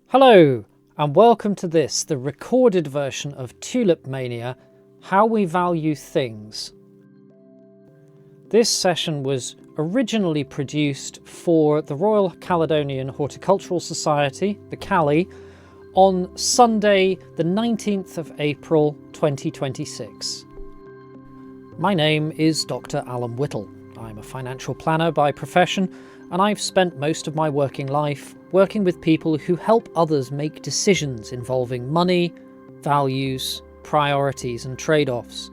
Hello, and welcome to this, the recorded version of Tulipmania, How We Value Things. This session was originally produced for the Royal Caledonian Horticultural Society, the CALI, on Sunday the 19th of April 2026. My name is Dr. Alan Whittle. I'm a financial planner by profession, and I've spent most of my working life working with people who help others make decisions involving money, values, priorities and trade-offs.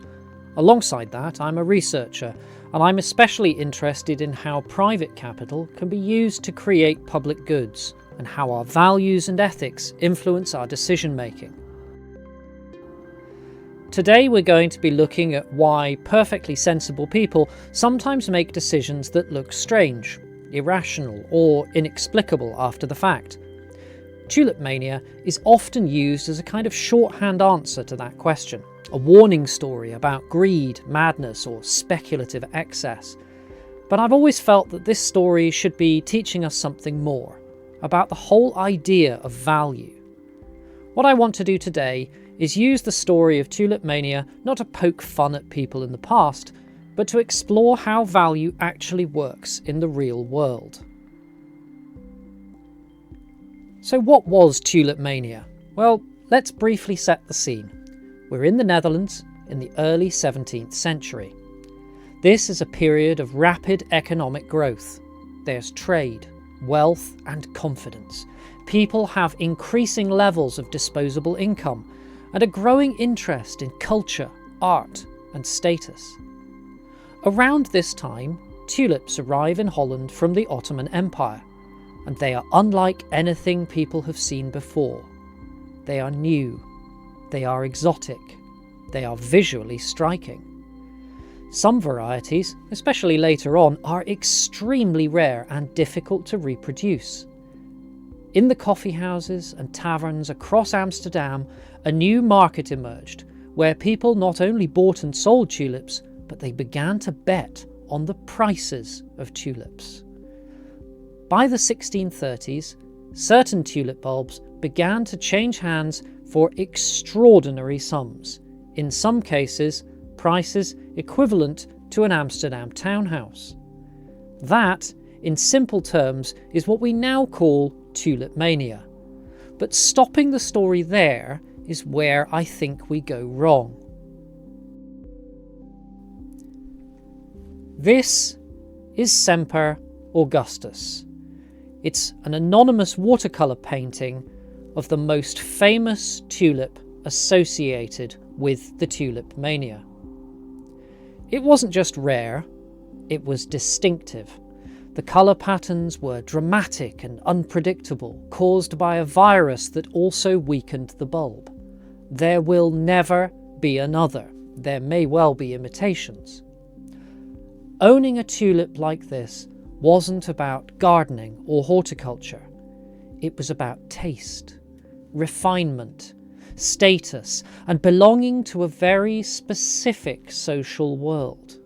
Alongside that, I'm a researcher, and I'm especially interested in how private capital can be used to create public goods, and how our values and ethics influence our decision-making. Today we're going to be looking at why perfectly sensible people sometimes make decisions that look strange, irrational or inexplicable after the fact. Tulipmania is often used as a kind of shorthand answer to that question, a warning story about greed, madness or speculative excess. But I've always felt that this story should be teaching us something more, about the whole idea of value. What I want to do today is use the story of Tulipmania not to poke fun at people in the past, but to explore how value actually works in the real world. So what was Tulipmania? Well, let's briefly set the scene. We're in the Netherlands in the early 17th century. This is a period of rapid economic growth. There's trade, wealth and confidence. People have increasing levels of disposable income and a growing interest in culture, art and status. Around this time, tulips arrive in Holland from the Ottoman Empire, and they are unlike anything people have seen before. They are new, they are exotic, they are visually striking. Some varieties, especially later on, are extremely rare and difficult to reproduce. In the coffee houses and taverns across Amsterdam, a new market emerged, where people not only bought and sold tulips, but they began to bet on the prices of tulips. By the 1630s, certain tulip bulbs began to change hands for extraordinary sums, in some cases prices equivalent to an Amsterdam townhouse. That, in simple terms, is what we now call tulipmania. But stopping the story there is where I think we go wrong. This is Semper Augustus. It's an anonymous watercolour painting of the most famous tulip associated with the tulip mania. It wasn't just rare, it was distinctive. The colour patterns were dramatic and unpredictable, caused by a virus that also weakened the bulb. There will never be another. There may well be imitations. Owning a tulip like this wasn't about gardening or horticulture. It was about taste, refinement, status, and belonging to a very specific social world.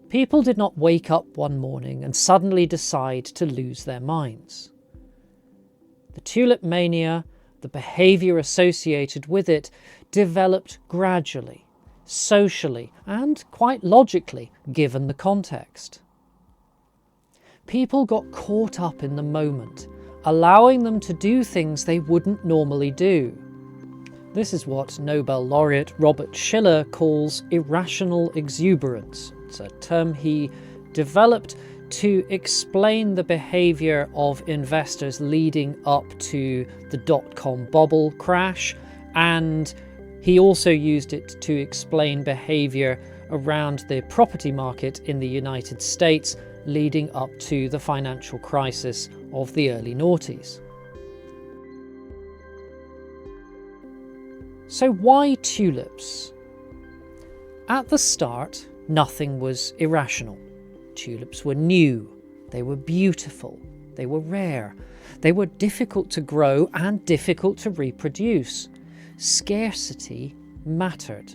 People did not wake up one morning and suddenly decide to lose their minds. The tulip mania, the behaviour associated with it, developed gradually, socially and quite logically, given the context. People got caught up in the moment, allowing them to do things they wouldn't normally do. This is what Nobel laureate Robert Shiller calls irrational exuberance. It's a term he developed to explain the behaviour of investors leading up to the dot-com bubble crash, and he also used it to explain behaviour around the property market in the United States leading up to the financial crisis of the early noughties. So why tulips? At the start, nothing was irrational. Tulips were new, they were beautiful, they were rare, they were difficult to grow and difficult to reproduce. Scarcity mattered.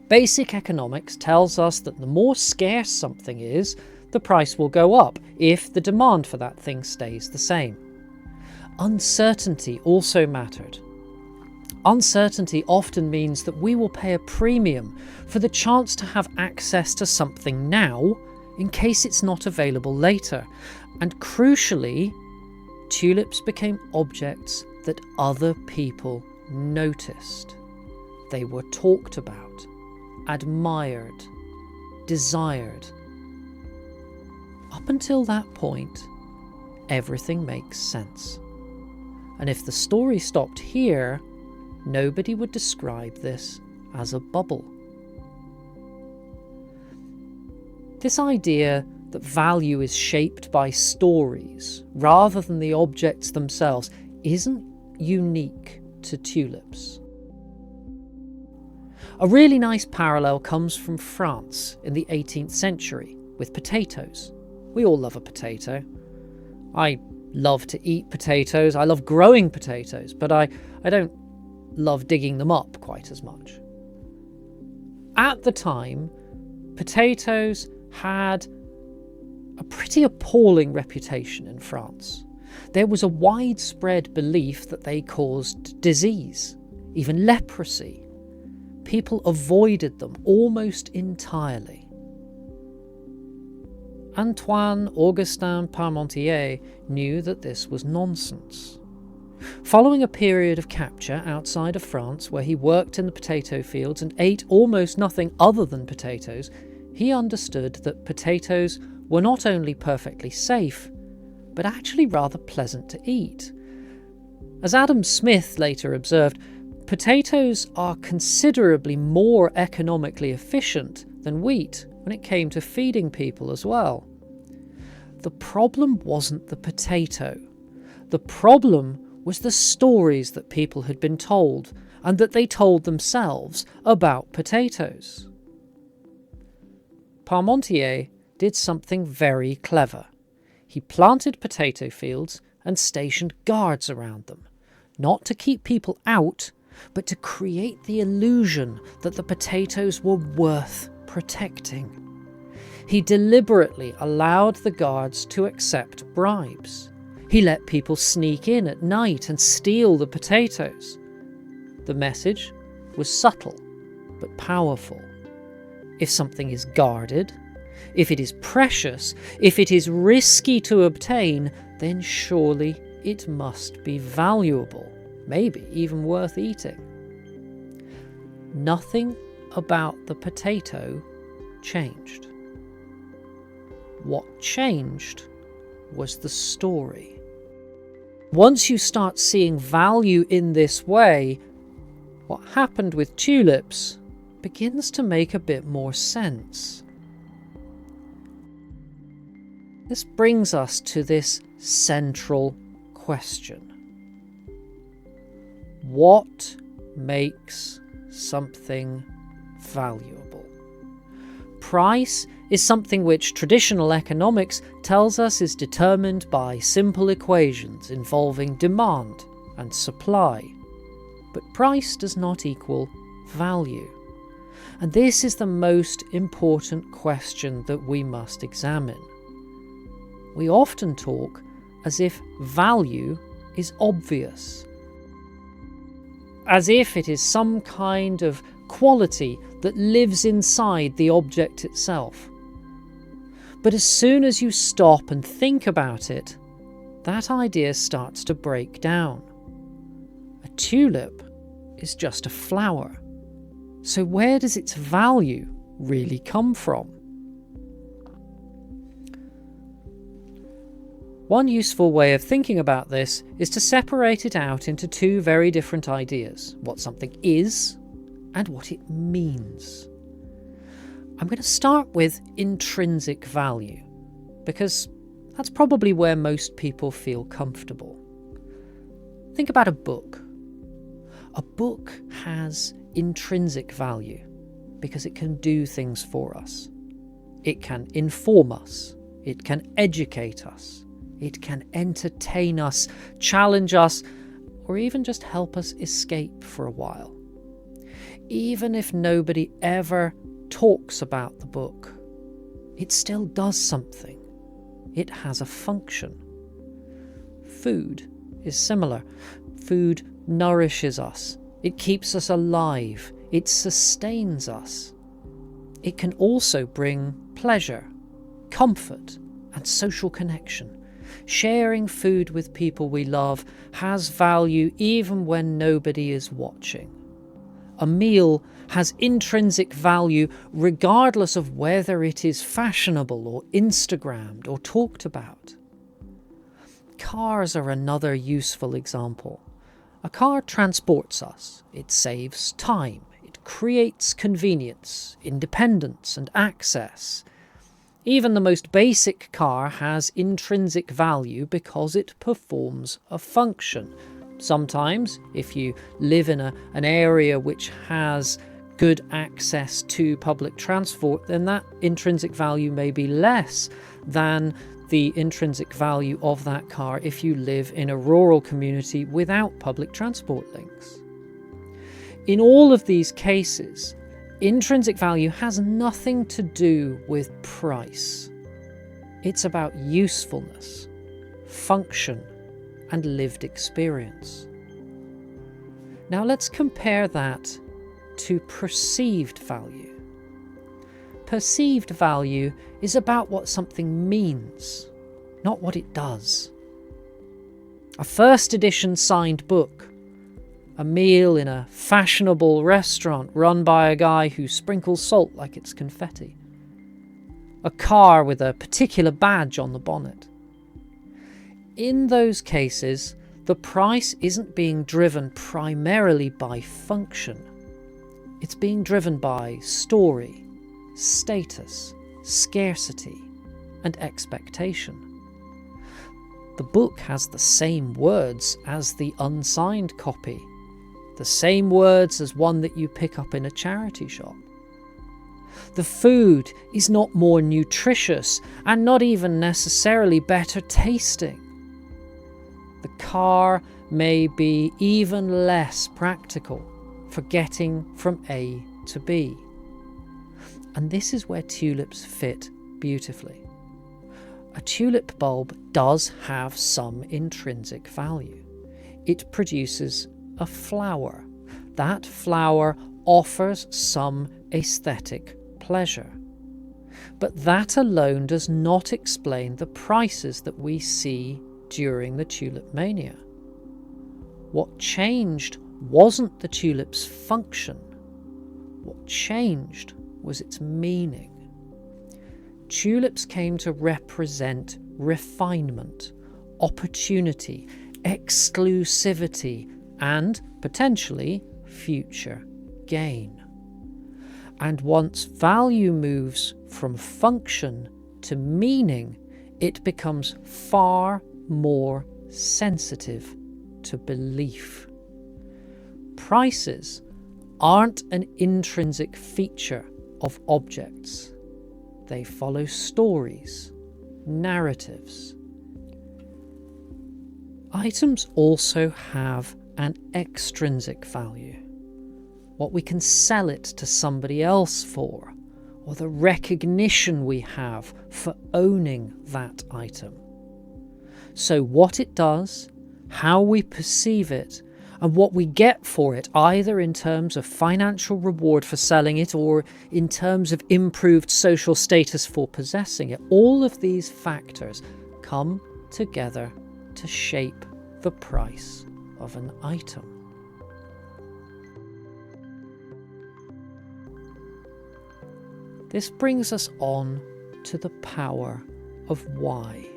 Basic economics tells us that the more scarce something is, the price will go up if the demand for that thing stays the same. uncertainty also mattered. Uncertainty often means that we will pay a premium for the chance to have access to something now in case it's not available later. And crucially, tulips became objects that other people noticed. They were talked about, admired, desired. Up until that point, everything makes sense. And if the story stopped here, nobody would describe this as a bubble. This idea that value is shaped by stories rather than the objects themselves isn't unique to tulips. A really nice parallel comes from France in the 18th century with potatoes. We all love a potato. I love to eat potatoes, I love growing potatoes, but I don't love digging them up quite as much. At the time, potatoes had a pretty appalling reputation in France. There was a widespread belief that they caused disease, even leprosy. People avoided them almost entirely. Antoine Augustin Parmentier knew that this was nonsense. Following a period of capture outside of France where he worked in the potato fields and ate almost nothing other than potatoes, he understood that potatoes were not only perfectly safe, but actually rather pleasant to eat. As Adam Smith later observed, potatoes are considerably more economically efficient than wheat when it came to feeding people as well. The problem wasn't the potato. The problem was the stories that people had been told and that they told themselves about potatoes. Parmentier did something very clever. He planted potato fields and stationed guards around them, not to keep people out, but to create the illusion that the potatoes were worth protecting. He deliberately allowed the guards to accept bribes. He let people sneak in at night and steal the potatoes. The message was subtle but powerful. If something is guarded, if it is precious, if it is risky to obtain, then surely it must be valuable, maybe even worth eating. Nothing about the potato changed. What changed was the story. Once you start seeing value in this way, what happened with tulips begins to make a bit more sense. This brings us to this central question. What makes something valuable? Price is something which traditional economics tells us is determined by simple equations involving demand and supply. But price does not equal value. And this is the most important question that we must examine. We often talk as if value is obvious, as if it is some kind of quality that lives inside the object itself. But as soon as you stop and think about it, that idea starts to break down. A tulip is just a flower. So where does its value really come from? One useful way of thinking about this is to separate it out into two very different ideas: what something is and what it means. I'm going to start with intrinsic value, because that's probably where most people feel comfortable. Think about a book. A book has intrinsic value because it can do things for us. It can inform us. It can educate us. It can entertain us, challenge us, or even just help us escape for a while. Even if nobody ever talks about the book, it still does something. It has a function. Food is similar. Food nourishes us. It keeps us alive. It sustains us. It can also bring pleasure, comfort, and social connection. Sharing food with people we love has value even when nobody is watching. A meal has intrinsic value regardless of whether it is fashionable or Instagrammed or talked about. Cars are another useful example. A car transports us. It saves time. It creates convenience, independence, and access. Even the most basic car has intrinsic value because it performs a function. Sometimes, if you live in an area which has good access to public transport, then that intrinsic value may be less than the intrinsic value of that car if you live in a rural community without public transport links. In all of these cases, intrinsic value has nothing to do with price. It's about usefulness, function, and lived experience. Now let's compare that to perceived value. Perceived value is about what something means, not what it does. A first edition signed book, a meal in a fashionable restaurant run by a guy who sprinkles salt like it's confetti, a car with a particular badge on the bonnet. In those cases, the price isn't being driven primarily by function. It's being driven by story, status, scarcity, and expectation. The book has the same words as the unsigned copy, the same words as one that you pick up in a charity shop. The food is not more nutritious and not even necessarily better tasting. The car may be even less practical for getting from A to B. And this is where tulips fit beautifully. A tulip bulb does have some intrinsic value. It produces a flower. That flower offers some aesthetic pleasure. But that alone does not explain the prices that we see during the Tulipmania. What changed wasn't the tulip's function. What changed was its meaning. Tulips came to represent refinement, opportunity, exclusivity, and potentially future gain. And once value moves from function to meaning, it becomes far more sensitive to belief. Prices aren't an intrinsic feature of objects. They follow stories, narratives. Items also have an extrinsic value, what we can sell it to somebody else for, or the recognition we have for owning that item. So what it does, how we perceive it, and what we get for it, either in terms of financial reward for selling it or in terms of improved social status for possessing it, all of these factors come together to shape the price of an item. This brings us on to the power of why.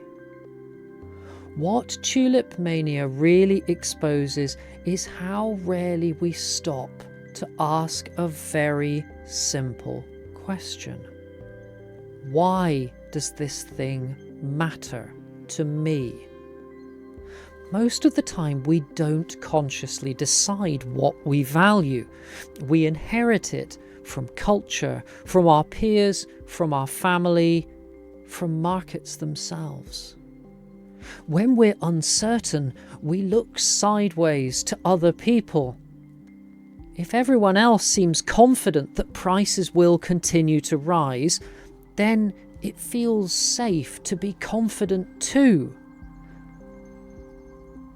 What Tulipmania really exposes is how rarely we stop to ask a very simple question. Why does this thing matter to me? Most of the time we don't consciously decide what we value. We inherit it from culture, from our peers, from our family, from markets themselves. When we're uncertain, we look sideways to other people. If everyone else seems confident that prices will continue to rise, then it feels safe to be confident too.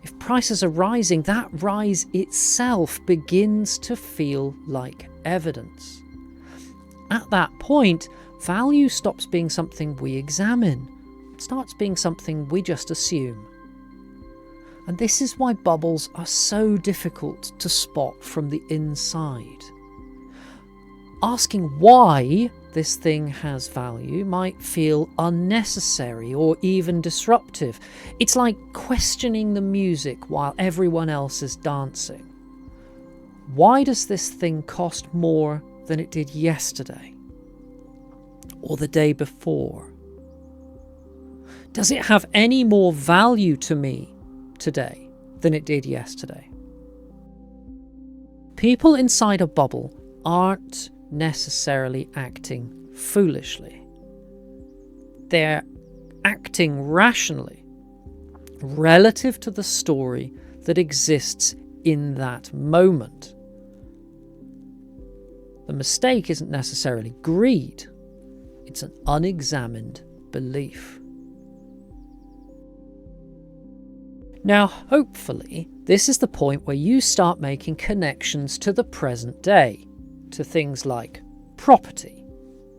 If prices are rising, that rise itself begins to feel like evidence. At that point, value stops being something we examine. It starts being something we just assume. And this is why bubbles are so difficult to spot from the inside. Asking why this thing has value might feel unnecessary or even disruptive. It's like questioning the music while everyone else is dancing. Why does this thing cost more than it did yesterday? Or the day before? Does it have any more value to me today than it did yesterday? People inside a bubble aren't necessarily acting foolishly. They're acting rationally relative to the story that exists in that moment. The mistake isn't necessarily greed, it's an unexamined belief. Now, hopefully, this is the point where you start making connections to the present day, to things like property,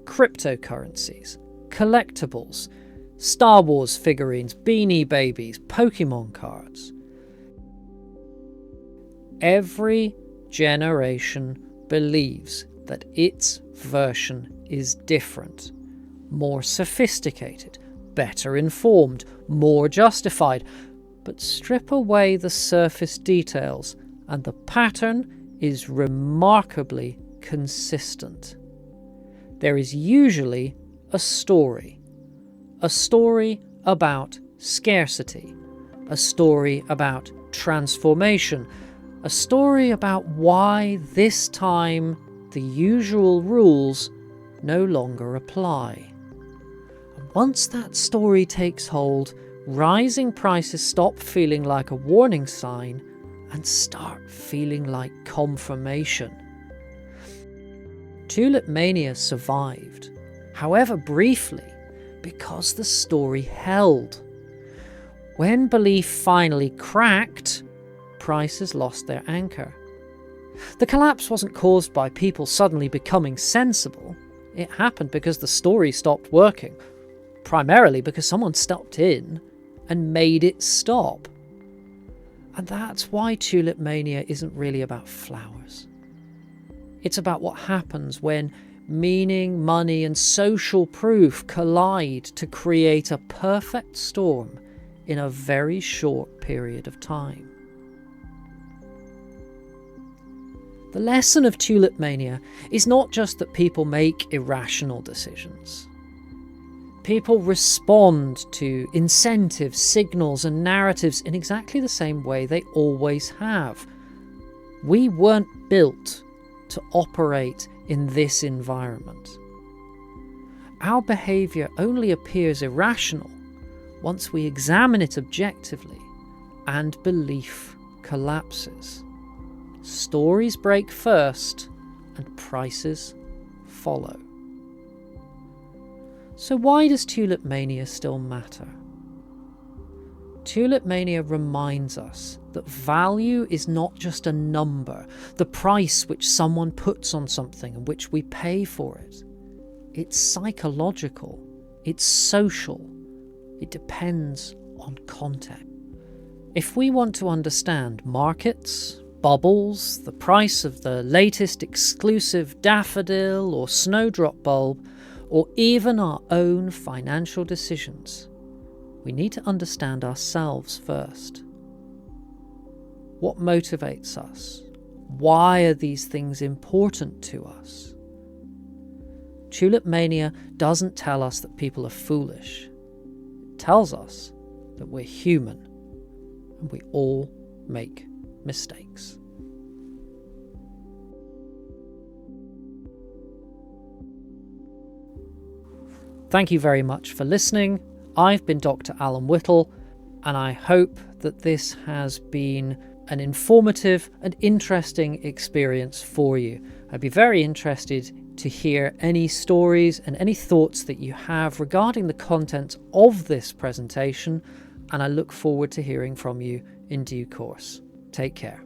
cryptocurrencies, collectibles, Star Wars figurines, Beanie Babies, Pokemon cards. Every generation believes that its version is different, more sophisticated, better informed, more justified. But strip away the surface details and the pattern is remarkably consistent. There is usually a story about scarcity, a story about transformation, a story about why this time the usual rules no longer apply. And once that story takes hold, rising prices stop feeling like a warning sign and start feeling like confirmation. Tulipmania survived, however briefly, because the story held. When belief finally cracked, prices lost their anchor. The collapse wasn't caused by people suddenly becoming sensible. It happened because the story stopped working, primarily because someone stepped in and made it stop. And that's why Tulipmania isn't really about flowers. It's about what happens when meaning, money, and social proof collide to create a perfect storm in a very short period of time. The lesson of Tulipmania is not just that people make irrational decisions. People respond to incentives, signals, and narratives in exactly the same way they always have. We weren't built to operate in this environment. Our behaviour only appears irrational once we examine it objectively and belief collapses. Stories break first and prices follow. So why does Tulipmania still matter? Tulipmania reminds us that value is not just a number, the price which someone puts on something and which we pay for it. It's psychological, it's social, it depends on context. If we want to understand markets, bubbles, the price of the latest exclusive daffodil or snowdrop bulb, or even our own financial decisions, we need to understand ourselves first. What motivates us? Why are these things important to us? Tulipmania doesn't tell us that people are foolish. It tells us that we're human and we all make mistakes. Thank you very much for listening. I've been Dr. Alan Whittle, and I hope that this has been an informative and interesting experience for you. I'd be very interested to hear any stories and any thoughts that you have regarding the content of this presentation, and I look forward to hearing from you in due course. Take care.